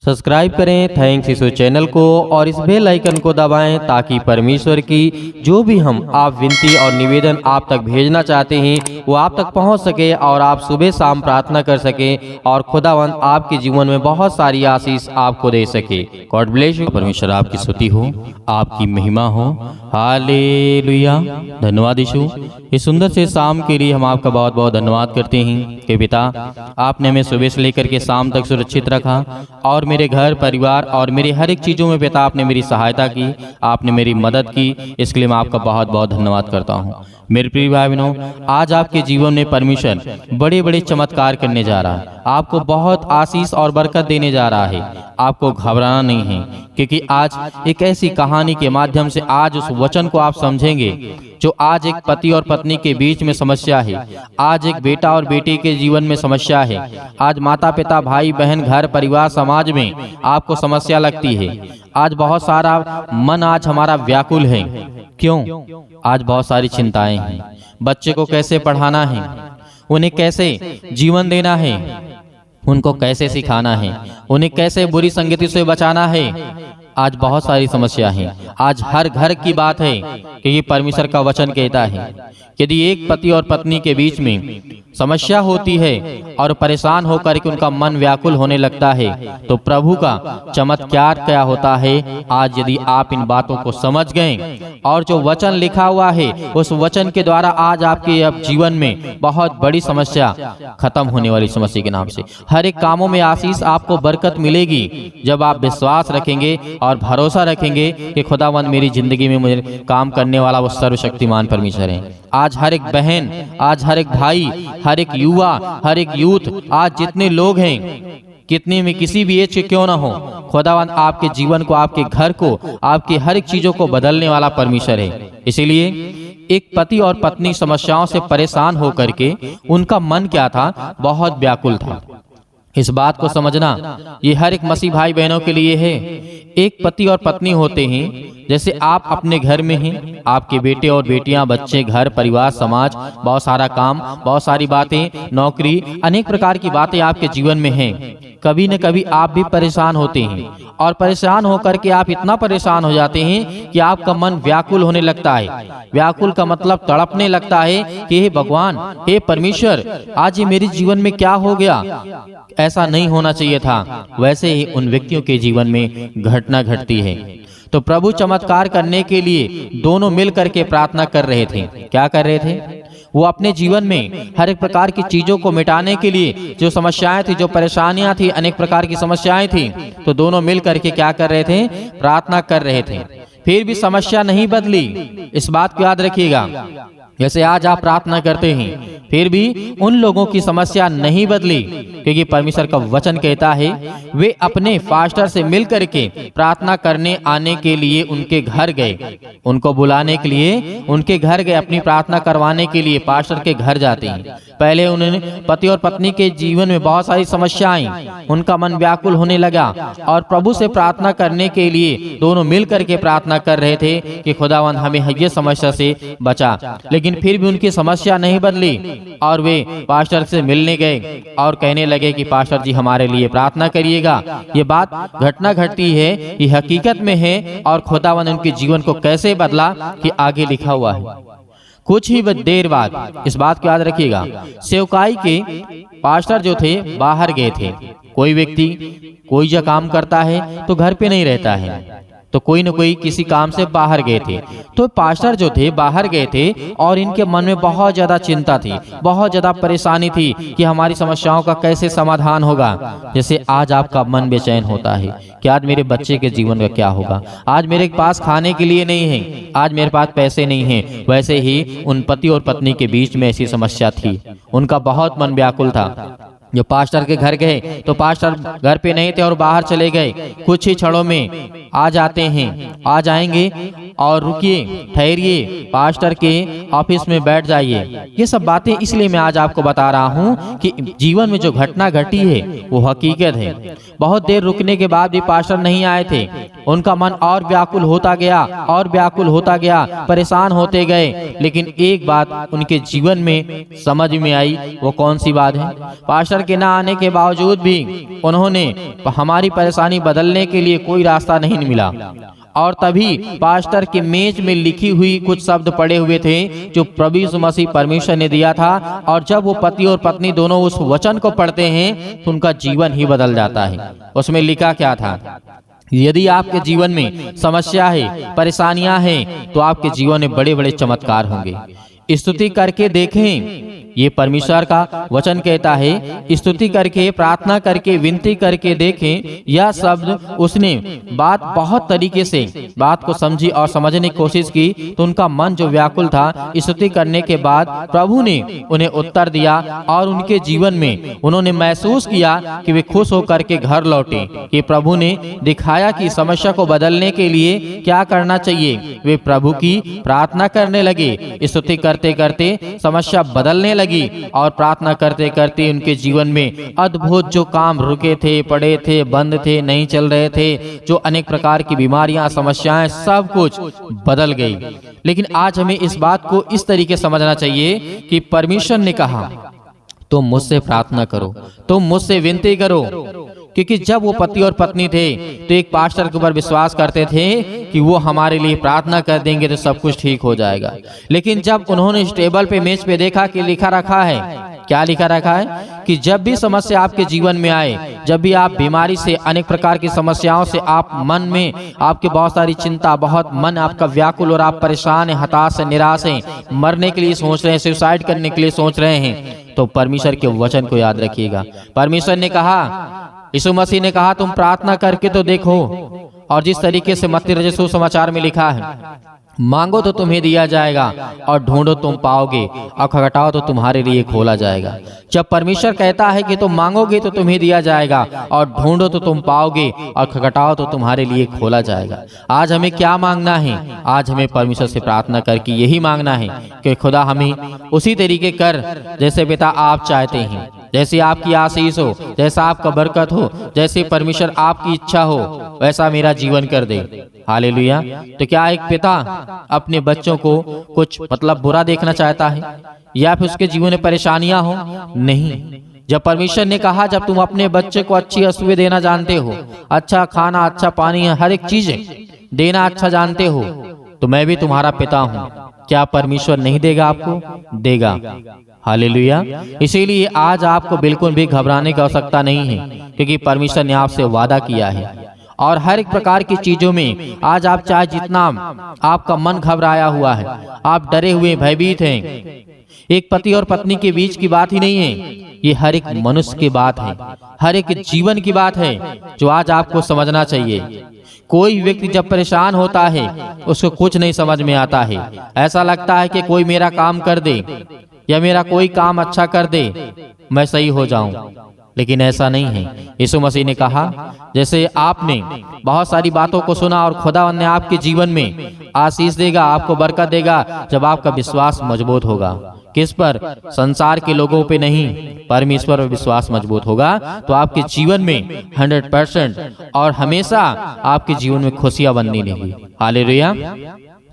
Subscribe करें thanks ईशो channel को और इस बेल आइकन को दबाएं ताकि परमेश्वर की जो भी हम आप विनती और निवेदन आप तक भेजना चाहते हैं वो आप तक पहुंच सके और आप सुबह शाम प्रार्थना कर सके और खुदावंद आपके जीवन में बहुत सारी आशीष आपको दे सके। God bless you. परमेश्वर आपकी स्तुति हो, आपकी महिमा हो। हालेलुया। धन्यवाद यीशु, इस सुंदर से शाम के लिए हम आपका बहुत बहुत धन्यवाद करते हैं कि पिता आपने हमें सुबह से लेकर के शाम तक सुरक्षित रखा और मेरे घर परिवार और मेरी हर एक चीज़ों में पिता आपने मेरी सहायता की, आपने मेरी मदद की। इसके लिए मैं आपका बहुत बहुत धन्यवाद करता हूँ। मेरे प्रिय भाई बहनों, आज आपके जीवन में परमेश्वर बड़े बड़े चमत्कार करने जा रहा है, आपको बहुत आशीष और बरकत देने जा रहा है। आपको घबराना नहीं है, क्योंकि आज एक ऐसी कहानी के माध्यम से आज उस वचन को आप समझेंगे जो आज एक पति और पत्नी के बीच में समस्या है, आज एक बेटा और बेटी के जीवन में समस्या है, आज माता पिता भाई बहन घर परिवार समाज में आपको समस्या लगती है। आज बहुत सारा मन आज हमारा व्याकुल है। क्यों? आज बहुत सारी चिंताएं हैं। बच्चे को कैसे पढ़ाना है, उन्हें कैसे जीवन देना है, उनको कैसे सिखाना है, उन्हें कैसे बुरी संगति से बचाना है। आज बहुत सारी समस्या है। आज हर घर की बात है कि ये परमेश्वर का वचन कहता है यदि एक पति और पत्नी के बीच में समस्या होती है और परेशान होकर के उनका मन व्याकुल होने लगता है तो प्रभु का चमत्कार क्या होता है। आज यदि आप इन बातों को समझ गए और जो वचन लिखा हुआ है उस वचन के द्वारा आज आपके अब जीवन में बहुत बड़ी समस्या खत्म होने वाली समस्या के नाम से हर एक कामों में आशीष आपको बरकत मिलेगी जब आप विश्वास रखेंगे और भरोसा रखेंगे कि खुदावंद मेरी जिंदगी में मुझे काम करने वाला वो सर्वशक्तिमान परमेश्वर है। आज हर एक बहन, आज हर एक भाई, हर एक युवा, हर एक यूथ, आज जितने लोग हैं कितने में किसी भी एज के क्यों ना हो, खुदावंद आपके जीवन को, आपके घर को, आपकी हर एक चीजों को बदलने वाला परमेश्वर है। इसीलिए एक पति और पत्नी समस्याओं से परेशान होकर के उनका मन क्या था, बहुत व्याकुल था। इस बात को समझना ये हर एक मसीह भाई बहनों के लिए है। एक पति और पत्नी होते हैं, जैसे आप अपने घर में हैं, आपके बेटे और बेटियां, बच्चे, घर परिवार समाज, बहुत सारा काम, बहुत सारी बातें, नौकरी, अनेक प्रकार की बातें आपके जीवन में हैं। कभी न कभी आप भी परेशान होते हैं और परेशान होकर के आप इतना परेशान हो जाते हैं कि आपका मन व्याकुल होने लगता है। व्याकुल का मतलब तड़पने लगता है कि हे भगवान, हे परमेश्वर, आज ये मेरे जीवन में क्या हो गया, ऐसा नहीं होना चाहिए था। वैसे ही उन व्यक्तियों के जीवन में घटना घटती है। तो प्रभु चमत्कार करने के लिए दोनों मिल करके प्रार्थना कर रहे थे। क्या कर रहे थे? वो अपने जीवन में हर एक प्रकार की चीजों को मिटाने के लिए, जो समस्याएं थी, जो परेशानियां थी, अनेक प्रकार की समस्याएं थी, तो दोनों मिल करके क्या कर रहे थे? प्रार्थना कर रहे थे। फिर भी समस्या नहीं बदली। इस बात को याद रखिएगा। जैसे आज आप प्रार्थना करते हैं फिर भी उन लोगों की समस्या नहीं बदली, क्योंकि परमेश्वर का वचन कहता है वे अपने पास्टर से मिल करके प्रार्थना करने आने के लिए उनके घर गए, उनको बुलाने के लिए उनके घर गए, अपनी प्रार्थना करवाने के लिए पास्टर के घर जाते हैं। पहले उन्होंने पति और पत्नी के जीवन में बहुत सारी समस्याएं, उनका मन व्याकुल होने लगा और प्रभु से प्रार्थना करने के लिए दोनों मिल करके प्रार्थना कर रहे थे कि खुदावंद हमें ये समस्या से बचा। लेकिन फिर भी उनकी समस्या नहीं बदली और वे पास्टर से मिलने गए और कहने लगे कि पास्टर जी हमारे लिए प्रार्थना करिएगा। ये बात घटना घटती है, ये हकीकत में है और खुदावंद उनके जीवन को कैसे बदला कि आगे लिखा हुआ है। कुछ ही देर बाद इस बात को याद रखिएगा, सेवकाई के पास्टर जो थे बाहर गए थे। कोई व्यक्ति कोई जो काम करता है तो घर पे नहीं रहता है, तो कोई न कोई किसी काम से बाहर गए थे। तो पास्टर जो थे बाहर गए थे और इनके मन में बहुत ज्यादा चिंता थी, बहुत ज्यादा परेशानी थी कि हमारी समस्याओं का कैसे समाधान होगा। जैसे आज आपका मन बेचैन होता है कि आज मेरे बच्चे के जीवन का क्या होगा, आज मेरे पास खाने के लिए नहीं है, आज मेरे पास पैसे नहीं है। वैसे ही उन पति और पत्नी के बीच में ऐसी समस्या थी, उनका बहुत मन व्याकुल था। जो पास्टर के घर गए तो पास्टर घर पे नहीं थे और बाहर चले गए। कुछ ही क्षणों में आ जाते हैं, आ जाएंगे और रुकिए, ठहरिए, पास्टर के ऑफिस में बैठ जाइए। ये सब बातें इसलिए मैं आज आपको बता रहा हूँ कि जीवन में जो घटना घटी है वो हकीकत है। बहुत देर रुकने के बाद भी पास्टर नहीं आए थे, उनका मन और व्याकुल होता गया और व्याकुल होता गया, परेशान होते गए। लेकिन एक बात उनके जीवन में समझ में आई, वो कौन सी बात है? पास्टर के ना आने के बावजूद भी उन्होंने हमारी परेशानी बदलने के लिए कोई रास्ता नहीं मिला। और तभी पास्टर की मेज में लिखी हुई कुछ शब्द पड़े हुए थे जो प्रभु यीशु मसीह परमेश्वर ने दिया था, और जब वो पति और पत्नी दोनों उस वचन को पढ़ते हैं तो उनका जीवन ही बदल जाता है। उसमें लिखा क्या था? यदि आपके जीवन में समस्या है, परेशानियां हैं, तो आपके जीवन में बड़े बड़े चमत्कार होंगे। स्तुति करके देखें, ये परमेश्वर का वचन कहता है। स्तुति करके, प्रार्थना करके, विनती करके देखें। यह शब्द उसने बात बहुत तरीके से बात को समझी और समझने की कोशिश की, तो उनका मन जो व्याकुल था, स्तुति करने के बाद प्रभु ने उन्हें उत्तर दिया और उनके जीवन में उन्होंने महसूस किया कि वे खुश होकर के घर लौटे। कि प्रभु ने दिखाया कि समस्या को बदलने के लिए क्या करना चाहिए। वे प्रभु की प्रार्थना करने लगे, स्तुति करते करते समस्या बदलने लगी, और प्रार्थना करते करते उनके जीवन में अद्भुत जो काम रुके थे, पड़े थे, बंद थे, नहीं चल रहे थे, जो अनेक प्रकार की बीमारियां, समस्याएं, सब कुछ बदल गई। लेकिन आज हमें इस बात को इस तरीके समझना चाहिए कि परमेश्वर ने कहा तुम मुझसे प्रार्थना करो, तुम मुझसे विनती करो। क्योंकि जब वो पति और पत्नी थे तो एक पास्टर के ऊपर विश्वास करते थे कि वो हमारे लिए प्रार्थना कर देंगे तो सब कुछ ठीक हो जाएगा। लेकिन जब उन्होंने इस टेबल पे, मेज पे देखा कि लिखा रखा है, क्या लिखा रखा है कि जब भी समस्या आपके जीवन में आए, जब भी आप बीमारी से, अनेक प्रकार की समस्याओं से, आप मन में आपके बहुत सारी चिंता, बहुत मन आपका व्याकुल और आप परेशान हैं, हताश हैं, निराश हैं, मरने के लिए सोच रहे हैं, सुसाइड करने के लिए सोच रहे हैं, तो परमेश्वर के वचन को याद रखिएगा। परमेश्वर ने कहा, यीशु मसीह ने कहा तुम प्रार्थना करके तो देखो। और जिस तरीके से मत्ती रचित सुसमाचार में लिखा है, मांगो तो तुम्हें दिया जाएगा, और ढूंढो तुम पाओगे, और खटखटाओ तो तुम्हारे लिए खोला जाएगा। जब परमेश्वर कहता है कि तुम मांगोगे तो तुम्हें दिया जाएगा, और ढूंढो तो तुम पाओगे, और खटखटाओ तो तुम्हारे लिए खोला जाएगा। आज हमें क्या मांगना है? आज हमें परमेश्वर से प्रार्थना करके यही मांगना है कि खुदा हमें उसी तरीके कर जैसे पिता आप चाहते हैं, जैसी आपकी आशीष हो, जैसा आपका बरकत हो, जैसे परमेश्वर आपकी इच्छा हो, वैसा मेरा जीवन कर दे। हालेलुया। तो क्या एक पिता अपने बच्चों को कुछ बुरा देखना चाहता है, या फिर उसके जीवन में परेशानियां हो? नहीं। जब परमेश्वर ने कहा जब तुम अपने बच्चे को अच्छी वस्तुएं देना जानते हो, अच्छा खाना, अच्छा पानी, हर एक चीज देना अच्छा जानते हो, तो मैं भी तुम्हारा पिता हूँ। क्या परमेश्वर नहीं देगा? आपको देगा। हालेलुया। इसीलिए आज आपको बिल्कुल भी घबराने की आवश्यकता नहीं है, क्योंकि परमेश्वर ने आपसे वादा किया है। और हर एक प्रकार की चीजों में आज आप चाहे जितना आपका मन घबराया हुआ है, आप डरे हुए, भयभीत हैं, एक पति और पत्नी के बीच की बात ही नहीं है, ये हर एक मनुष्य की बात है, हर एक जीवन की बात है, जो आज आपको समझना चाहिए। कोई व्यक्ति जब परेशान होता है, उसको कुछ नहीं समझ में आता है। ऐसा लगता है कि कोई मेरा काम कर दे, या मेरा कोई काम अच्छा कर दे, मैं सही हो जाऊं। लेकिन ऐसा नहीं है। यीशु मसीह ने कहा, जैसे आपने बहुत सारी बातों को सुना और खुदा ने आपके जीवन में आशीष देगा, आपको बरकत देगा, जब आपका विश्वास मजबूत होगा। किस पर? संसार के लोगों पे नहीं, परमेश्वर पर विश्वास मजबूत होगा, तो आपके जीवन में 100% और हमेशा आपके जीवन में खुशियां बनने लगी। हालेलुया।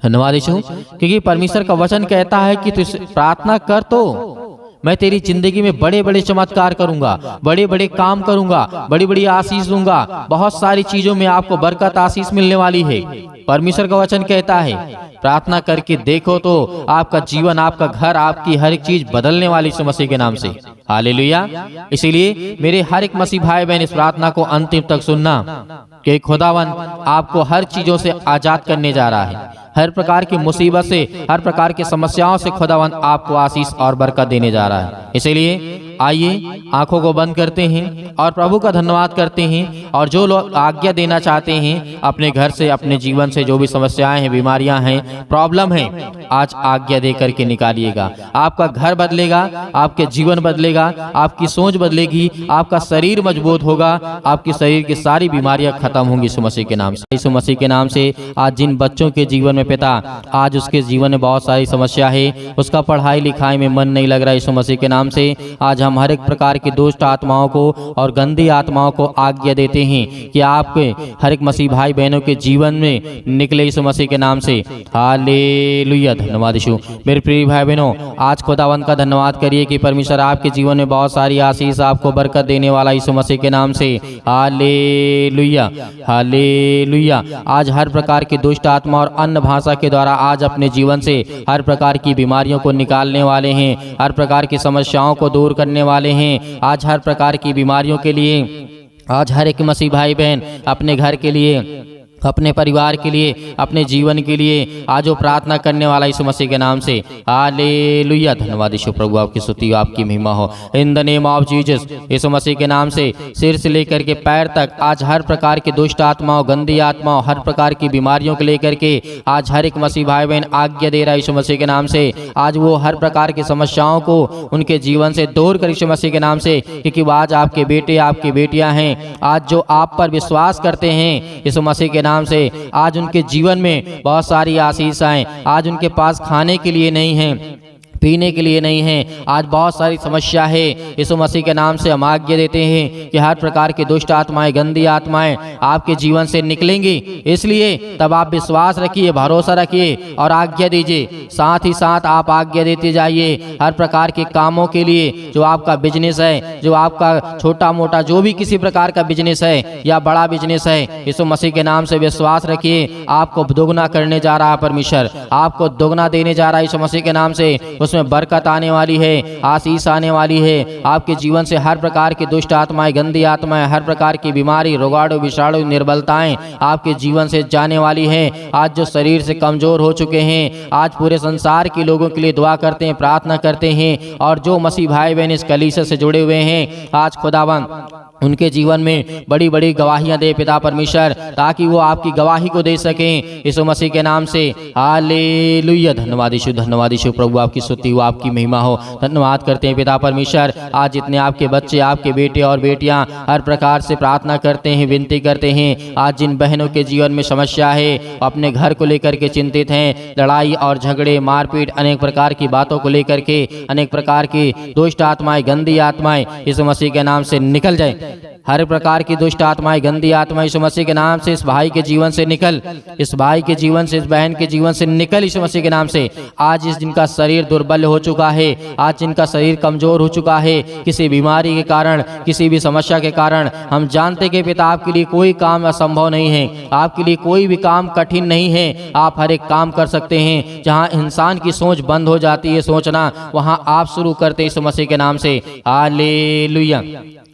धन्यवाद यीशु, क्योंकि परमेश्वर का वचन कहता है कि तू प्रार्थना कर तो मैं तेरी जिंदगी में बड़े बड़े चमत्कार करूंगा, बड़े बड़े काम करूंगा, बड़ी बड़ी आशीष दूंगा, बहुत सारी चीजों में आपको बरकत, आशीष मिलने वाली है। परमेश्वर का वचन कहता है प्रार्थना करके देखो तो आपका जीवन, आपका घर, आपकी हर एक चीज बदलने वाली यीशु मसीह के नाम से। हालेलुया। इसीलिए मेरे हर एक मसीह भाई बहन इस प्रार्थना को अंतिम तक सुनना, कि खुदावन आपको हर चीजों से आजाद करने जा रहा है, हर प्रकार की मुसीबत से, हर प्रकार की समस्याओं से खुदावन आपको आशीष और बरकत देने जा रहा है। इसीलिए आइए आंखों को बंद करते हैं और प्रभु का धन्यवाद करते हैं। और जो लोग आज्ञा देना चाहते हैं अपने घर से, अपने जीवन से, जो भी समस्याएं हैं, बीमारियां हैं, प्रॉब्लम है, आज आज्ञा दे करके निकालिएगा। आपका घर बदलेगा, आपके जीवन बदलेगा, आपकी सोच बदलेगी, आपका शरीर मजबूत होगा, आपके शरीर की सारी बीमारियां खत्म होंगी यीशु मसीह के नाम से। यीशु मसीह के नाम से आज जिन बच्चों के जीवन में पिता, आज उसके जीवन में बहुत सारी समस्या है, उसका पढ़ाई लिखाई में मन नहीं लग रहा, यीशु मसीह के नाम से आज हम हर एक प्रकार की दुष्ट आत्माओं को और गंदी आत्माओं को आज्ञा देते हैं कि आपके हर एक मसीह भाई बहनों के जीवन में निकले यीशु मसीह के नाम से। हालेलुया, धन्यवाद यीशु। मेरे प्रिय भाई बहनों, आज खुदावंद का धन्यवाद करिए कि परमेश्वर आपके जीवन में बहुत सारी आशीष, आपको बरकत देने वाला यीशु मसीह के नाम से। Hallelujah, hallelujah. आज हर प्रकार की दुष्ट आत्मा और अन्य भाषा के द्वारा आज अपने जीवन से हर प्रकार की बीमारियों को निकालने वाले हैं, हर प्रकार की समस्याओं को दूर करने वाले हैं। आज हर प्रकार की बीमारियों के लिए आज हर एक मसीह भाई बहन अपने घर के लिए, अपने परिवार के लिए, अपने जीवन के लिए आज वो प्रार्थना करने वाला यीशु मसीह के नाम से। हालेलुया, धन्यवाद यीशु। प्रभु आपकी स्तुति, आपकी महिमा हो। In the name of Jesus, यीशु मसीह के नाम से सिर से लेकर के पैर तक आज हर प्रकार की दुष्ट आत्माओं, गंदी आत्माओं, हर प्रकार की बीमारियों को लेकर के आज हर एक मसीह भाई बहन आज्ञा दे रहा है यीशु मसीह के नाम से। आज वो हर प्रकार की समस्याओं को उनके जीवन से दूर कर यीशु मसीह के नाम से, क्योंकि वो आज आपके बेटे, आपकी बेटियां हैं। आज जो आप पर विश्वास करते हैं यीशु मसीह के नाम से, आज उनके जीवन में बहुत सारी आशीषाएं, आज उनके पास खाने के लिए नहीं है, पीने के लिए नहीं है, आज बहुत सारी समस्या है। यीशु मसीह के नाम से हम आज्ञा देते हैं कि हर प्रकार की दुष्ट आत्माएं, गंदी आत्माएं आपके जीवन से निकलेंगी। इसलिए तब आप विश्वास रखिए, भरोसा रखिए और आज्ञा दीजिए। साथ ही साथ आप आज्ञा देते जाइए हर प्रकार के कामों के लिए, जो आपका बिजनेस है, जो आपका छोटा मोटा जो भी किसी प्रकार का बिजनेस है या बड़ा बिजनेस है, यीशु मसीह के नाम से विश्वास रखिए। आपको दोगुना करने जा रहा है परमेश्वर, आपको दोगुना देने जा रहा है यीशु मसीह के नाम से। उसमें बरकत आने वाली है, आशीष आने वाली है। आपके जीवन से हर प्रकार की दुष्ट आत्माएं, गंदी आत्माएं, हर प्रकार की बीमारी, रोगाणु, विषाणु, निर्बलताएं आपके जीवन से जाने वाली है। आज जो शरीर से कमजोर हो चुके हैं, आज पूरे संसार के लोगों के लिए दुआ करते हैं, प्रार्थना करते हैं। और जो मसीह भाई बहन इस कलीसिया से जुड़े हुए हैं, आज खुदावंद उनके जीवन में बड़ी बड़ी गवाहियां दे पिता परमेश्वर, ताकि वो आपकी गवाही को दे सकें यीशु मसीह के नाम से। हालेलुया, धन्यवाद यीशु, धन्यवाद यीशु। प्रभु आपकी स्तुति हो, आपकी महिमा हो। धन्यवाद करते हैं पिता परमेश्वर। आज जितने आपके बच्चे, आपके बेटे और बेटियां हर प्रकार से प्रार्थना करते हैं, विनती करते हैं, आज जिन बहनों के जीवन में समस्या है, अपने घर को लेकर के चिंतित हैं, लड़ाई और झगड़े, मारपीट, अनेक प्रकार की बातों को लेकर के, अनेक प्रकार की दुष्ट आत्माएं, गंदी आत्माएं यीशु मसीह के नाम से निकल जाए। हर प्रकार की दुष्ट आत्माएं, गंदी आत्माएं यीशु मसीह के नाम से इस भाई के जीवन से निकल, इस भाई के जीवन से, इस बहन के जीवन से निकल यीशु मसीह के नाम से। आज इस जिनका शरीर दुर्बल हो चुका है, आज जिनका शरीर कमजोर हो चुका है किसी बीमारी के कारण, किसी भी समस्या के कारण, हम जानते कि पिता आपके लिए कोई काम असंभव नहीं है, आपके लिए कोई भी काम कठिन नहीं है। आप हर एक काम कर सकते हैं। जहाँ इंसान की सोच बंद हो जाती है सोचना, वहाँ आप शुरू करते यीशु मसीह के नाम से। हालेलुया,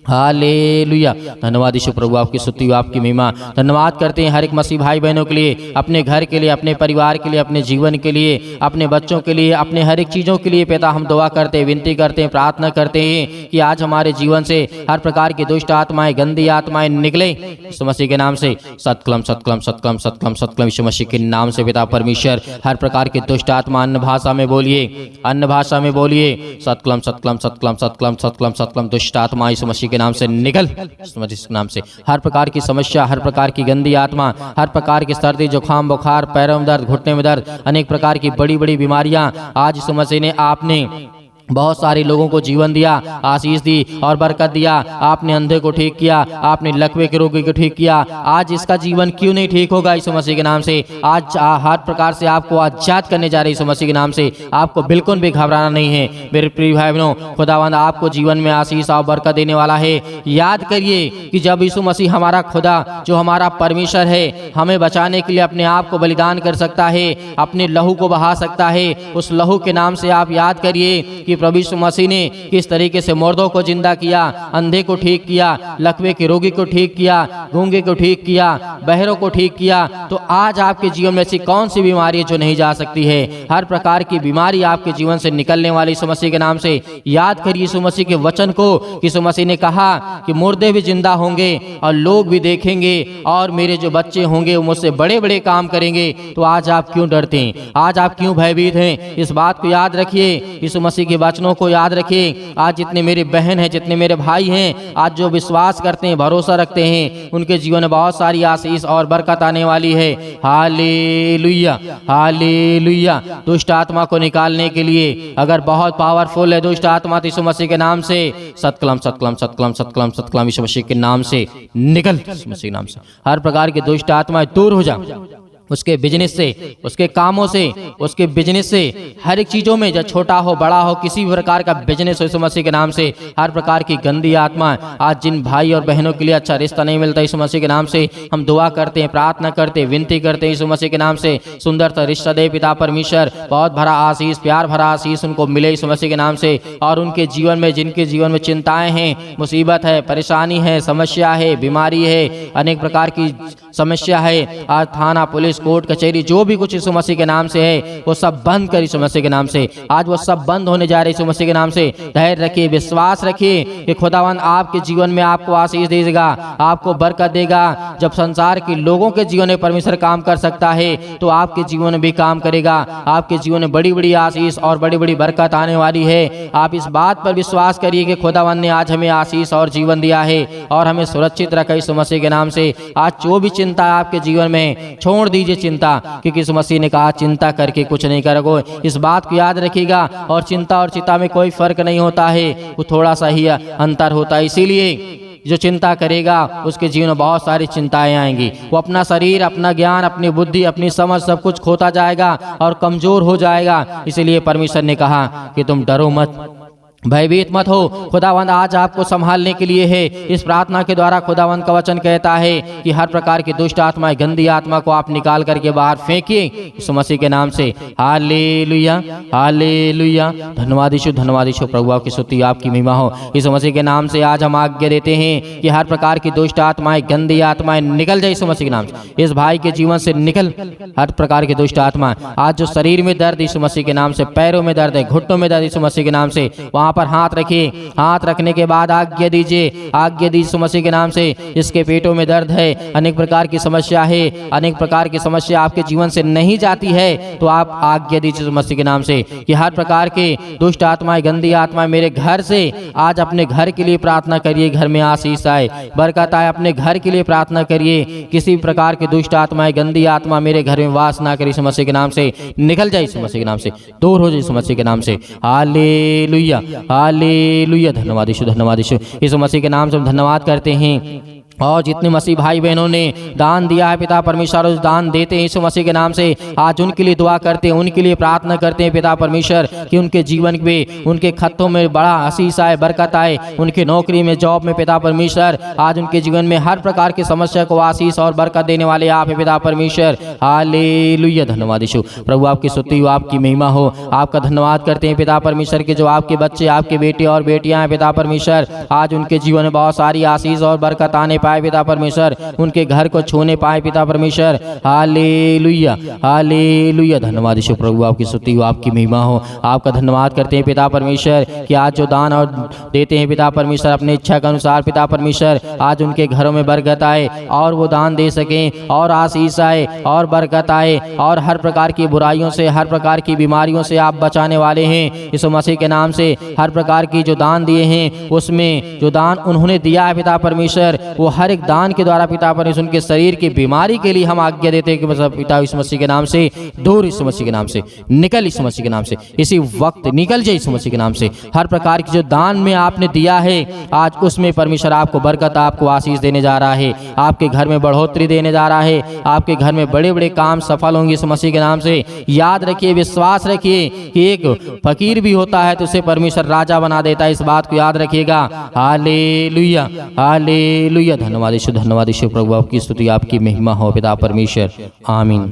हालेलुया, धन्यवाद यीशु। प्रभु आपकी स्तुति हो, आपकी महिमा। धन्यवाद करते हैं हर एक मसीह भाई बहनों के लिए, अपने घर के लिए, अपने परिवार के लिए, अपने जीवन के लिए, अपने बच्चों के लिए, अपने हर एक चीज़ों के लिए पिता हम दुआ करते हैं, विनती करते हैं, प्रार्थना करते हैं कि आज हमारे जीवन से हर प्रकार की दुष्ट आत्माएं, गंदी आत्माएं निकले यीशु मसीह के नाम से। सतकलम सतकलम सतकलम सतकलम सतकलम यीशु मसीह के नाम से पिता परमेश्वर। हर प्रकार की दुष्ट आत्मा अन्य भाषा में बोलिए, अन्य भाषा में बोलिए। सतकलम सतकलम सतकलम सतकलम सतकलम सतकलम दुष्ट आत्मा यीशु मसीह के नाम से निकल, इस नाम से। हर प्रकार की समस्या, हर प्रकार की गंदी आत्मा, हर प्रकार की सर्दी, जुकाम, बुखार, पैरों में दर्द, घुटने में दर्द, अनेक प्रकार की बड़ी बड़ी बीमारियां, आज यीशु मसीह ने आपने बहुत सारे लोगों को जीवन दिया, आशीष दी और बरकत दिया। आपने अंधे को ठीक किया, आपने लकवे के रोगी को ठीक किया। आज इसका जीवन क्यों नहीं ठीक होगा यीशु मसीह के नाम से। आज हर प्रकार से आपको आजाद करने जा रहे यीशु मसीह के नाम से। आपको बिल्कुल भी घबराना नहीं है मेरे प्रिय भाई बहनों। खुदावंद आपको जीवन में आशीष और बरकत देने वाला है। याद करिए कि जब यीशु मसीह हमारा खुदा, जो हमारा परमेश्वर है, हमें बचाने के लिए अपने आप को बलिदान कर सकता है, अपने लहू को बहा सकता है, उस लहू के नाम से आप याद करिए कि प्रभु यीशु मसीह ने किस तरीके से मुर्दों को जिंदा किया, अंधे को ठीक किया, लकवे के रोगी को ठीक किया, गूंगे को ठीक किया, बहरों को ठीक किया। तो आज आपके जीवन में ऐसी कौन सी बीमारी है जो नहीं जा सकती है। हर प्रकार की बीमारी आपके जीवन से निकलने वाली यीशु मसीह के नाम से। याद करिए यीशु मसीह के वचन को। यीशु मसीह ने कहा कि मुर्दे भी जिंदा होंगे और लोग भी देखेंगे और मेरे जो बच्चे होंगे वो मुझसे बड़े बड़े काम करेंगे। तो आज आप क्यों डरते हैं, आज आप क्यों भयभीत हैं। इस बात को याद रखिए। यीशु मसीह के वचनों को याद रखिए। आज जितने मेरे बहन हैं, जितने मेरे भाई हैं, आज जो विश्वास करते हैं, भरोसा रखते हैं, उनके जीवन में बहुत सारी आशीष और बरकत आने वाली है। Hallelujah, hallelujah. दुष्ट आत्मा को निकालने के लिए अगर बहुत पावरफुल है दुष्ट आत्मा, तो यीशु मसीह के नाम से सतकलम सतकलम सतकलम सतकलम सतकलम यीशु मसीह के नाम से निकल, यीशु मसीह के नाम से हर प्रकार की दुष्ट आत्मा दूर हो जा। उसके बिजनेस से, उसके कामों से, उसके बिजनेस से, हर एक चीज़ों में, जब छोटा हो बड़ा हो, किसी भी प्रकार का बिजनेस हो, यीशु मसीह के नाम से हर प्रकार की गंदी आत्मा, आज जिन भाई और बहनों के लिए अच्छा रिश्ता नहीं मिलता, यीशु मसीह के नाम से हम दुआ करते हैं, प्रार्थना करते हैं, विनती करते हैं, यीशु मसीह के नाम से सुंदर सा रिश्ता दे पिता परमेश्वर। बहुत भरा आशीष, प्यार भरा आशीष उनको मिले यीशु मसीह के नाम से। और उनके जीवन में, जिनके जीवन में चिंताएं हैं, मुसीबत है, परेशानी है, समस्या है, बीमारी है, अनेक प्रकार की समस्या है, आज थाना पुलिस कोर्ट कचहरी जो भी कुछ यीशु मसीह के नाम से है वो सब बंद कर यीशु मसीह के नाम से। आज वो सब बंद होने जा रहे यीशु मसीह के नाम से। धैर्य रखिए, विश्वास रखिए कि खुदावंद आपके जीवन में आपको आशीष देगा, आपको बरकत देगा। जब संसार के लोगों के जीवन में परमेश्वर काम कर सकता है तो आपके जीवन में भी काम करेगा। आपके जीवन में बड़ी बड़ी आशीष और बड़ी बड़ी बरकत आने वाली है। आप इस बात पर विश्वास करिए कि खुदावंद ने आज हमें आशीष और जीवन दिया है और हमें सुरक्षित रखा यीशु मसीह के नाम से। आज जो भी चिंता है आपके जीवन में, छोड़ दीजिए चिंता, क्योंकि यीशु मसीह ने कहा चिंता करके कुछ नहीं करोगे। इस बात को याद रखिएगा। और चिंता और चिंता में कोई फर्क नहीं होता है, वो थोड़ा सा ही अंतर होता है। इसीलिए जो चिंता करेगा उसके जीवन में बहुत सारी चिंताएं आएंगी। वो अपना शरीर, अपना ज्ञान, अपनी बुद्धि, अपनी समझ सब कुछ खोता जाएगा और कमजोर हो जाएगा। इसीलिए परमेश्वर ने कहा कि तुम डरो मत, भयभीत मत हो। खुदावंद आज आपको संभालने के लिए है। इस प्रार्थना के द्वारा खुदावंद का वचन कहता है कि हर प्रकार की दुष्ट आत्मा, गंदी आत्मा को आप निकाल करके बाहर फेंकिए यीशु मसीह के नाम से। Hallelujah, hallelujah. धन्यवाद यीशु, धन्यवाद यीशु। प्रभु आपकी स्तुति, आपकी महिमा हो। यीशु मसीह के नाम से आज हम आज्ञा देते हैं कि हर प्रकार की दुष्ट आत्माएं, गंदी आत्माएं निकल जाए यीशु मसीह के नाम से। इस भाई के जीवन से निकल हर प्रकार की दुष्ट आत्मा। आज जो शरीर में दर्द यीशु मसीह के नाम से, पैरों में दर्द है, घुटनों में दर्द यीशु मसीह के नाम से, वहां पर हाथ रखिए। हाथ रखने के बाद आज्ञा दीजिए, आज्ञा दीजिए यीशु मसीह के नाम से। जिसके पेटों में दर्द है, अनेक प्रकार की समस्या है, अनेक प्रकार की समस्या आपके जीवन से नहीं जाती है, तो आप आज्ञा दीजिए यीशु मसीह के नाम से कि हर प्रकार के दुष्ट आत्माएं, गंदी आत्माएं मेरे घर से आज अपने घर के लिए प्रार्थना करिए। घर में आशीष आए, बरकत आए। अपने घर के लिए प्रार्थना करिए। किसी भी प्रकार की दुष्ट आत्माएं, गंदी आत्मा मेरे घर में वास ना करे यीशु मसीह के नाम से। निकल जाए यीशु मसीह के नाम से, दूर हो जाए यीशु मसीह के नाम से। Hallelujah, hallelujah. धन्यवाद यीशु, धन्यवाद यीशु। यीशु मसीह के नाम से हम धन्यवाद करते हैं। और जितने मसीह भाई बहनों ने दान दिया है पिता परमेश्वर, उस दान देते हैं यीशु मसीह के नाम से। आज उनके लिए दुआ करते हैं, उनके लिए प्रार्थना करते हैं पिता परमेश्वर कि उनके जीवन में, उनके खातों में बड़ा आशीष आए, बरकत आए। उनकी नौकरी में, जॉब में पिता परमेश्वर, आज उनके जीवन में हर प्रकार की समस्या को आशीष और बरकत देने वाले आप है पिता परमेश्वर। हालेलुया, धन्यवाद यीशु। प्रभु आपकी स्तुति हो, आपकी महिमा हो। आपका धन्यवाद करते हैं पिता परमेश्वर के जो आपके बच्चे, आपके बेटे और बेटियां हैं पिता परमेश्वर, आज उनके जीवन में बहुत सारी आशीष और बरकत आने पाए पिता परमेश्वर, उनके घर को छूने पाए पिता परमेश्वर। Hallelujah, hallelujah. धन्यवाद यीशु। प्रभु आपकी स्तुति हो, आपकी महिमा हो। आपका धन्यवाद करते हैं पिता परमेश्वर कि आज जो दान और देते हैं पिता परमेश्वर अपने इच्छा के अनुसार पिता परमेश्वर, आज उनके घरों में बरकत आए और वो दान दे सकें और आशीष आए और बरकत आए और हर प्रकार की बुराइयों से, हर प्रकार की बीमारियों से आप बचाने वाले हैं यीशु मसीह के नाम से। हर प्रकार की जो दान दिए हैं, उसमें जो दान उन्होंने दिया है पिता परमेश्वर, वो हर एक दान के द्वारा पिता परमेश्वर उनके शरीर की बीमारी के लिए हम आज्ञा देते हैं कि मतलब पिता यीशु मसीह के नाम से दूर, यीशु मसीह के नाम से निकल, यीशु मसीह के नाम से इसी वक्त निकल जाए यीशु मसीह के नाम से। हर प्रकार की जो दान में आपने दिया है आज उसमें परमेश्वर आपको बरकत, आपको आशीष देने जा रहा है। आपके घर में बढ़ोतरी देने जा रहा है। आपके घर में बड़े बड़े काम सफल होंगे यीशु मसीह के नाम से। याद रखिए, विश्वास रखिए कि एक फकीर भी होता है तो उसे परमेश्वर राजा बना देता है। इस बात को याद रखिएगा। Hallelujah, hallelujah. धन्यवाद यीशु, धन्यवाद यीशु। प्रभु आपकी स्तुति, आपकी महिमा हो पिता परमेश्वर। आमीन।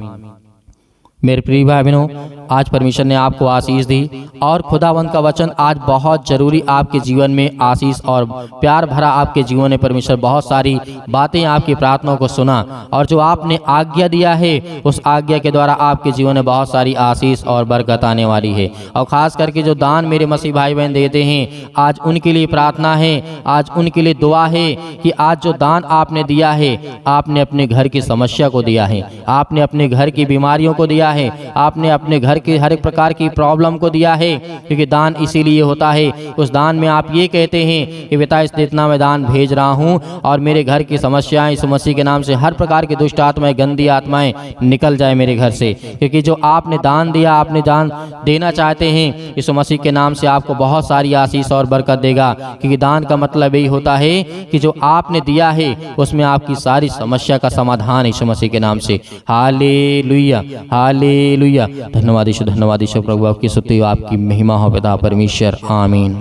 मेरे प्रिय भाई बहनों, आज परमेश्वर ने आपको आशीष दी और खुदावंद का वचन आज बहुत जरूरी आपके जीवन में आशीष और प्यार भरा आपके जीवन में परमेश्वर बहुत सारी बातें आपकी प्रार्थनाओं को सुना और जो आपने आज्ञा दिया है उस आज्ञा के द्वारा आपके जीवन में बहुत सारी आशीष और बरकत आने वाली है। और ख़ास करके जो दान मेरे मसीह भाई बहन देते हैं आज उनके लिए प्रार्थना है, आज उनके लिए दुआ है कि आज जो दान आपने दिया है, आपने अपने घर की समस्या को दिया है, आपने अपने घर की बीमारियों को दिया है, आपने अपने घर घर के हर एक प्रकार की प्रॉब्लम को दिया है, क्योंकि दान इसीलिए होता है। उस दान में आप ये कहते हैं कि पिता इतना मैं दान भेज रहा हूँ और मेरे घर की समस्याएं यीशु मसीह के नाम से हर प्रकार की दुष्ट आत्माएं, गंदी आत्माएं निकल जाए मेरे घर से। क्योंकि जो आपने दान दिया, आपने दान देना चाहते हैं, यीशु मसीह के नाम से आपको बहुत सारी आशीष और बरकत देगा। क्योंकि दान का मतलब यही होता है कि जो आपने दिया है उसमें आपकी सारी समस्या का समाधान यीशु मसीह के नाम से। Hallelujah, hallelujah. धन्यवाद यीशु, धन्यवाद यीशु। प्रभु आपकी स्तुति, आपकी महिमा हो पिता परमेश्वर। आमीन।